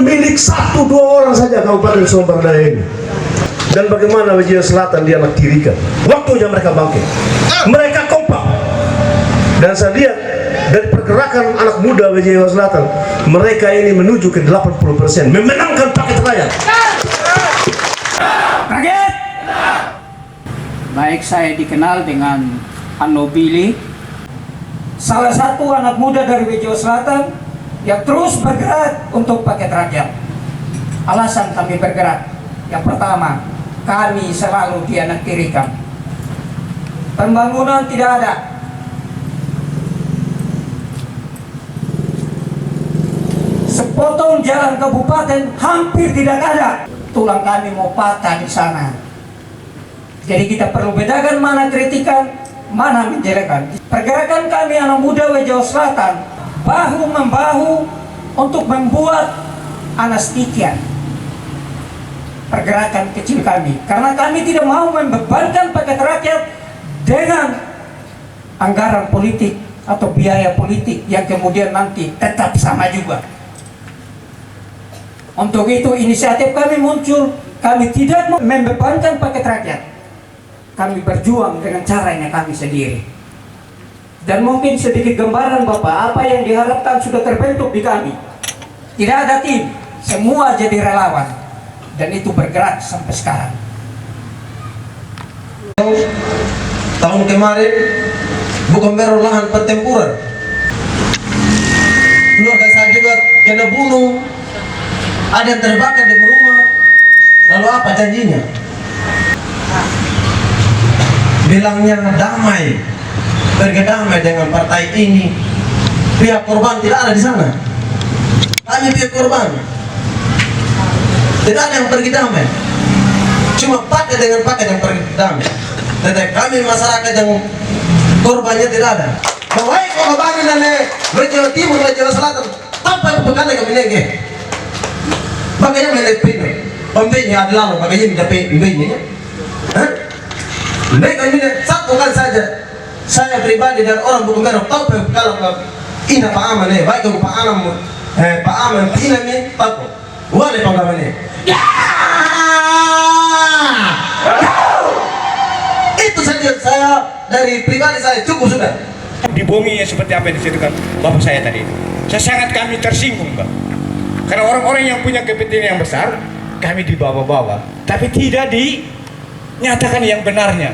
milik satu dua orang saja Kabupaten Sumber ini. Dan bagaimana Wijaya Selatan dia anak tirikan, waktunya mereka bangkit, mereka kompak. Dan saya lihat dari pergerakan anak muda Wijaya Selatan, mereka ini menuju ke 80%, memenangkan paket rakyat. Rakyat! Baik, saya dikenal dengan Anobili, salah satu anak muda dari Wijaya Selatan yang terus bergerak untuk paket rakyat. Alasan kami bergerak, yang pertama, kami selalu dianaktirikan. Pembangunan tidak ada. Sepotong jalan kabupaten hampir tidak ada. Tulang kami mau patah di sana. Jadi kita perlu bedakan mana kritikan, mana menjelekan. Pergerakan kami anak muda Wijaya Selatan bahu membahu untuk membuat Anastikian, pergerakan kecil kami, karena kami tidak mau membebankan paket rakyat dengan anggaran politik atau biaya politik yang kemudian nanti tetap sama juga. Untuk itu inisiatif kami muncul, kami tidak membebankan paket rakyat, kami berjuang dengan caranya kami sendiri. Dan mungkin sedikit gambaran Bapak, apa yang diharapkan sudah terbentuk di kami. Tidak ada tim, semua jadi relawan. Dan itu bergerak sampai sekarang. Tahun kemarin bukan baru lahan pertempuran. Keluarga saya juga kena bunuh. Ada yang terbakar di rumah. Lalu apa janjinya? Bilangnya damai, berdamai dengan partai ini. Pihak korban tidak ada di sana. Hanya pihak korban. Tidak ada yang pergi damai. Cuma pakai dengan pakai yang pergi damai. Tetapi kami masyarakat yang korbannya tidak ada. Baik korban dan Jawa Timur, Jawa Selatan, tanpa pekan kami nege. Bagaimana melepino? Pembenya adalah bagaimana minta pembenya? Mereka ini satu kali saja. Saya pribadi dan orang bukan merah tahu kalau ina Pak Aman baik kalau Pak Aman Pak Aman ina ni tahu. Wale pengalaman ini. Itu saja saya dari pribadi saya cukup sudah. Dibohongi seperti apa yang diceritakan bapak saya tadi. Saya sangat kami tersinggung, Pak. Karena orang-orang yang punya kepentingan yang besar, kami dibawa-bawa, tapi tidak dinyatakan yang benarnya.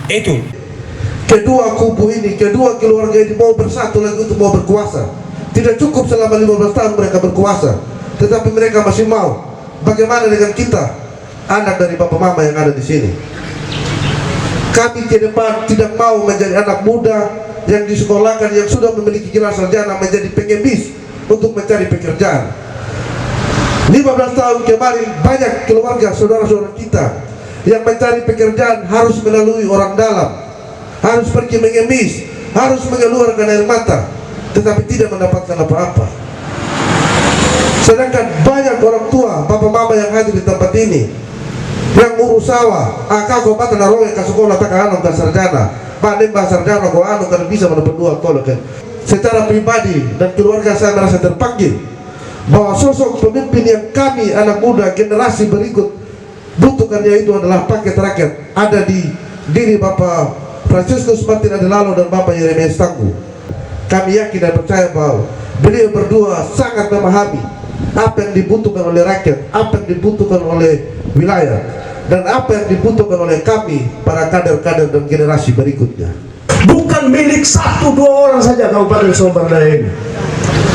Itu. Kedua kubu ini, kedua keluarga ini mau bersatu lagi untuk mau berkuasa. Tidak cukup selama 15 tahun mereka berkuasa, tetapi mereka masih mau. Bagaimana dengan kita, anak dari Bapak Mama yang ada di sini? Kami ke depan tidak mau menjadi anak muda yang disekolahkan, yang sudah memiliki gelar sarjana menjadi pengemis untuk mencari pekerjaan. 15 tahun kemarin banyak keluarga saudara-saudara kita yang mencari pekerjaan harus melalui orang dalam, harus pergi mengemis, harus mengeluarkan air mata, tetapi tidak mendapatkan apa-apa. Sedangkan banyak orang tua, bapak mama yang hadir di tempat ini yang urus sawah, kau bata naroe ke sekolah tak anu ke sarjana, pak nembah sarjana kau anu kan bisa mendapat dua tolak kan. Secara pribadi dan keluarga saya merasa terpanggil bahwa sosok pemimpin yang kami anak muda generasi berikut butuhkan, yaitu adalah paket rakyat, ada di diri Bapak Fransiskus Martin Adelalo dan Bapak Yeremias Tangguh. Kami yakin dan percaya bahwa beliau berdua sangat memahami apa yang dibutuhkan oleh rakyat, apa yang dibutuhkan oleh wilayah, dan apa yang dibutuhkan oleh kami para kader-kader dan generasi berikutnya. Bukan milik satu dua orang saja Kabupaten Sumber ini.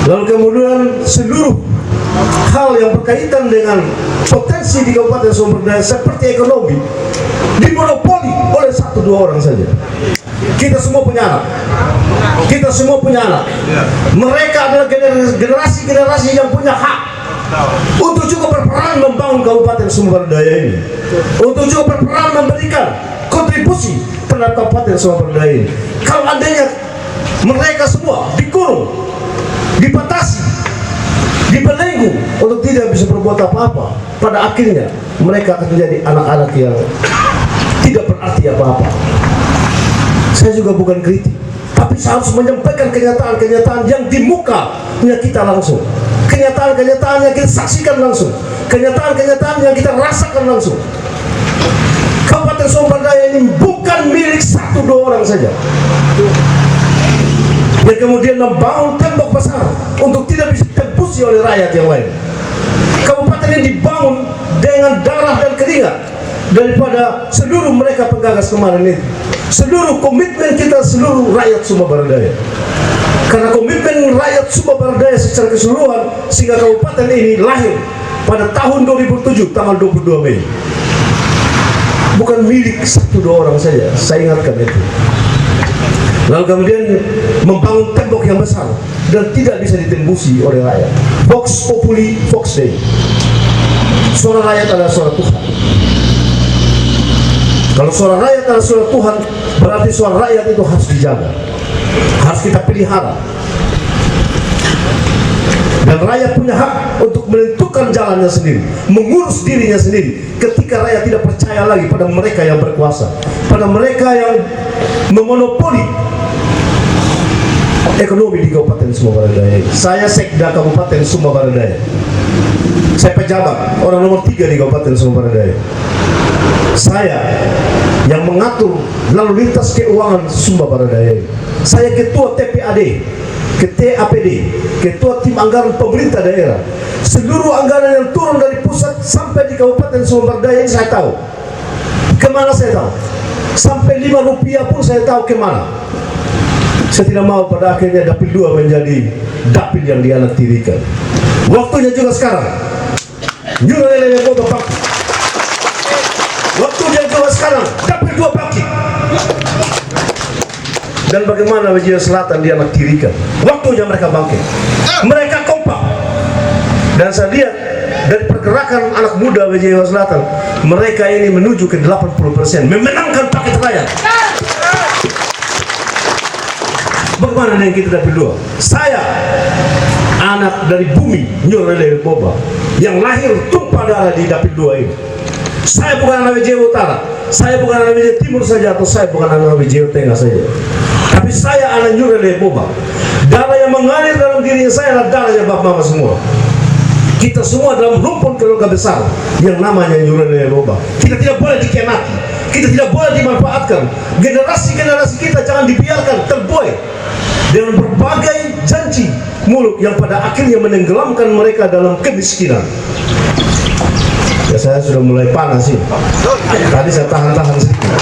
Lalu kemudian seluruh hal yang berkaitan dengan potensi di Kabupaten Sumber Daya seperti ekonomi dimonopoli oleh satu dua orang saja. Kita semua punya anak. Kita semua punya anak. Mereka adalah generasi-generasi yang punya hak untuk juga berperan membangun Kabupaten Sumber Daya ini, untuk juga berperan memberikan kontribusi terhadap Kabupaten Sumber Daya ini. Kalau adanya mereka semua dikurung, dipatasi, dibelenggu untuk tidak bisa berbuat apa-apa, pada akhirnya mereka akan menjadi anak-anak yang tidak berarti apa-apa. Saya juga bukan kritik, tapi saya harus menyampaikan kenyataan-kenyataan yang di muka punya kita langsung. kenyataan-kenyataan yang kita saksikan langsung, kenyataan-kenyataan yang kita rasakan langsung. Kabupaten Sumber Daya ini bukan milik 1-2 orang saja yang kemudian membangun tembok besar untuk tidak bisa ditembusi oleh rakyat yang lain. Kabupaten ini dibangun dengan darah dan keringat daripada seluruh mereka penggagas kemarin itu, seluruh komitmen kita, seluruh rakyat Sumba Barat Daya. Karena komitmen rakyat Sumba Barat Daya secara keseluruhan, sehingga kabupaten ini lahir pada tahun 2007 tanggal 22 Mei. Bukan milik 1-2 orang saja, saya ingatkan itu. Lalu kemudian membangun tembok yang besar dan tidak bisa ditembusi oleh rakyat. Vox Populi, Vox Dei. Suara rakyat adalah suara Tuhan. Kalau suara rakyat adalah suara Tuhan, berarti suara rakyat itu harus dijaga, harus kita pelihara. Dan rakyat punya hak untuk menentukan jalannya sendiri, mengurus dirinya sendiri. Ketika rakyat tidak percaya lagi pada mereka yang berkuasa, pada mereka yang memonopoli ekonomi di Kabupaten Sumba Barat Daya. Saya Sekda Kabupaten Sumba Barat Daya. Saya pejabat orang nomor 3 di Kabupaten Sumba Barat Daya. Saya yang mengatur lalu lintas keuangan Sumba Barat Daya. Saya ketua TPAD, TAPD, ketua tim anggaran pemerintah daerah. Seluruh anggaran yang turun dari pusat sampai di Kabupaten Sumba Barat Daya ini saya tahu. Kemana saya tahu? Sampai 5 rupiah pun saya tahu kemana. Saya tidak mau pada akhirnya dapil 2 menjadi dapil yang dianaktirikan. Waktunya juga sekarang. Nyurelele Boba bangkit. Waktunya juga sekarang. Dapil 2 bangkit. Dan bagaimana Wijaya Selatan dianaktirikan? Waktunya mereka bangkit. Mereka kompak. Dan saya lihat dari pergerakan anak muda Wijaya Selatan, mereka ini menuju ke 80%, memenangkan paket rakyat. Bagaimana dengan kita dapil 2? Saya anak dari bumi Nyurelele Boba yang lahir tumpah darah di dapil 2 ini. Saya bukan anak Wijaya Utara, saya bukan anak Wijaya Timur saja, atau saya bukan anak Wijaya Tengah saja, tapi saya anak Nyurelele Boba. Darah yang mengalir dalam dirinya saya adalah darahnya Bapak Mama semua. Kita semua dalam rumpun keluarga besar yang namanya Nyurelele Boba. Kita tidak boleh dikhianati, kita tidak boleh dimanfaatkan. Generasi-generasi kita jangan dibiarkan terbuai dengan berbagai janji mulut yang pada akhirnya menenggelamkan mereka dalam kemiskinan. Ya, saya sudah mulai panas sih. Tadi saya tahan-tahan sedikit.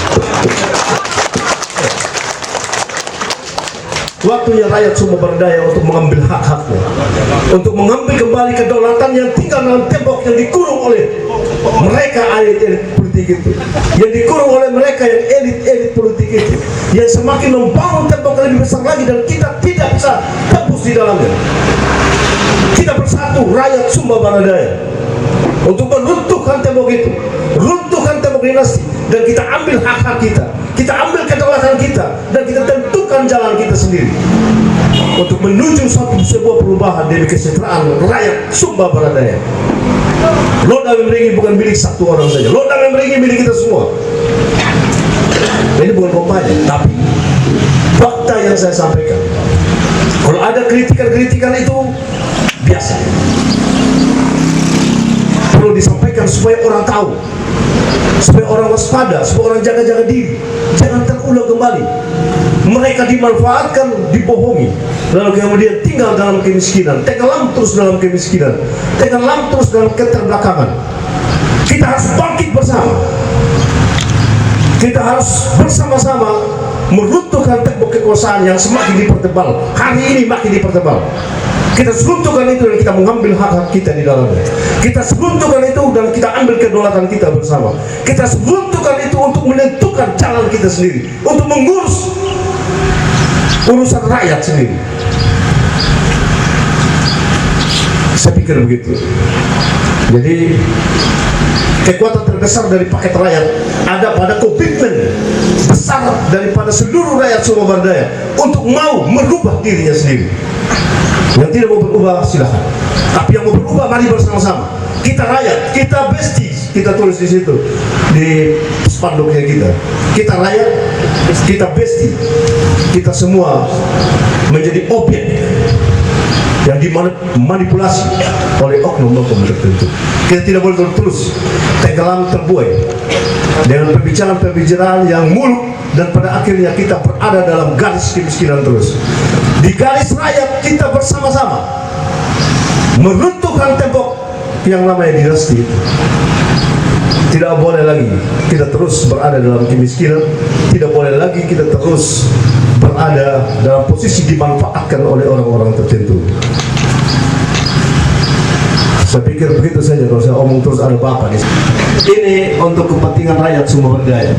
Waktunya rakyat Sumba Barat Daya untuk mengambil hak-haknya, untuk mengambil kembali kedaulatan yang tinggal dalam tembok yang dikurung oleh mereka elit-elit politik itu, yang dikurung oleh mereka yang elit-elit politik itu, yang semakin membangun tembok yang lebih besar lagi dan kita tidak bisa tembus di dalamnya. Kita bersatu rakyat Sumba Barat Daya untuk meruntuhkan tembok itu, runtuhkan tembok dinasti, dan kita ambil hak-hak kita ambil kedaulatan kita, dan kita tentukan jalan kita sendiri untuk menuju sebuah perubahan demi kesejahteraan rakyat Sumba Barat Daya. Loda Memberengi bukan milik 1 orang saja, Loda Memberengi milik kita semua. Ini bukan kampanye, tapi fakta yang saya sampaikan. Kalau ada kritikan-kritikan itu biasa, perlu disampaikan supaya orang tahu, supaya orang waspada, supaya orang jaga-jaga diri, jangan terulang kembali. Mereka dimanfaatkan, dibohongi, lalu kemudian tinggal dalam kemiskinan, tenggelam terus dalam kemiskinan, tenggelam terus dalam keterbelakangan. Kita harus bangkit bersama, kita harus bersama-sama meruntuhkan tembok kekuasaan yang semakin dipertebal, hari ini makin dipertebal. Kita seruntuhkan itu dan kita mengambil hak-hak kita di dalamnya. Kita seruntuhkan itu dan kita ambil kedaulatan kita bersama. Kita seruntuhkan itu untuk menentukan jalan kita sendiri, untuk mengurus urusan rakyat sendiri. Saya pikir begitu. Jadi kekuatan terbesar dari paket rakyat ada pada komitmen besar daripada seluruh rakyat Sumba Barat Daya untuk mau merubah dirinya sendiri. Yang tidak mau berubah silahkan, tapi yang mau berubah mari bersama-sama. Kita rakyat, kita besties, kita tulis di situ di spanduknya kita. Kita rakyat, kita bestie, kita semua menjadi objek yang dimanipulasi oleh oknum-oknum tertentu. Kita tidak boleh terus tenggelam terbuai dengan pembicaraan-pembicaraan yang muluk, dan pada akhirnya kita berada dalam garis kemiskinan terus. Di garis rakyat kita bersama-sama meruntuhkan tembok yang namanya dinasti itu. Tidak boleh lagi kita terus berada dalam kemiskinan, tidak boleh lagi kita terus berada dalam posisi dimanfaatkan oleh orang-orang tertentu. Saya pikir begitu saja, kalau saya omong terus ada bapak di sini. Ini untuk kepentingan rakyat Sumber Daya.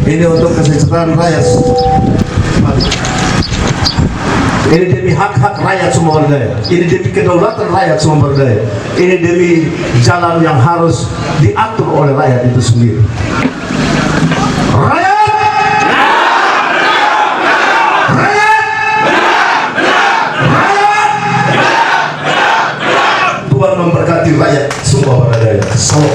Ini untuk kesejahteraan rakyat. Ini demi hak-hak rakyat Sumber Daya. Ini demi kedaulatan rakyat Sumber Daya. Ini demi jalan yang harus diatur oleh rakyat itu sendiri. Rakyat! Tuhan memberkati rakyat Sumber Daya. Salam.